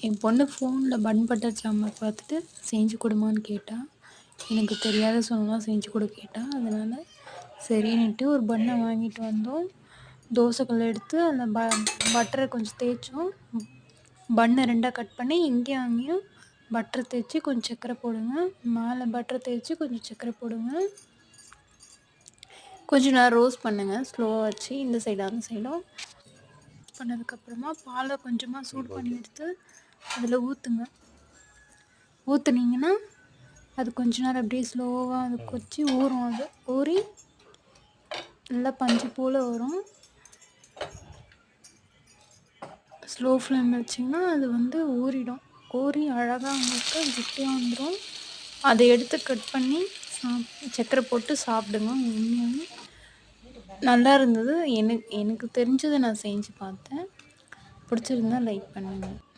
என் பொண்ணு ஃபோனில் bun butter sambar பார்த்துட்டு செஞ்சு கொடுமான்னு கேட்டா. எனக்கு தெரியாத சொன்னா செஞ்சு கொடு கேட்டா. அதனால் சரின்னுட்டு ஒரு பன்னை வாங்கிட்டு வந்தோம். தோசைக்கல் எடுத்து அந்த பட்டரை கொஞ்சம் தேய்ச்சோம். பன்னை 2ஆக கட் பண்ணி இங்கேயும் அங்கேயும் பட்டர் தேய்ச்சி கொஞ்சம் சர்க்கரை போடுங்க. மேலே பட்டர் தேய்ச்சி கொஞ்சம் சர்க்கரை போடுங்க. கொஞ்சம் நேரம் ரோஸ்ட் பண்ணுங்கள் ஸ்லோவாக வச்சு, இந்த சைடும் அந்த சைடும். பண்ணதுக்கப்புறமா பாலை கொஞ்சமாக சூடு பண்ணி எடுத்து அதில் ஊற்றுங்க. ஊற்றுனீங்கன்னா அது கொஞ்ச நேரம் அப்படியே ஸ்லோவாக அது கொதிச்சு ஊறும். அது ஊறி நல்லா பஞ்சு போல் வரும். ஸ்லோ ஃப்ளேமில் வச்சிங்கன்னா அது வந்து ஊறிடும். ஊறி அழகாக உங்களுக்கு கெட்டியாக வந்துடும். அதை எடுத்து கட் பண்ணி சர்க்கரை போட்டு சாப்பிடுங்க. உண்மையாகவே நல்லா இருந்தது. எனக்கு தெரிஞ்சதை நான் செஞ்சு பார்த்தேன். பிடிச்சிருந்தா லைக் பண்ணுங்கள்.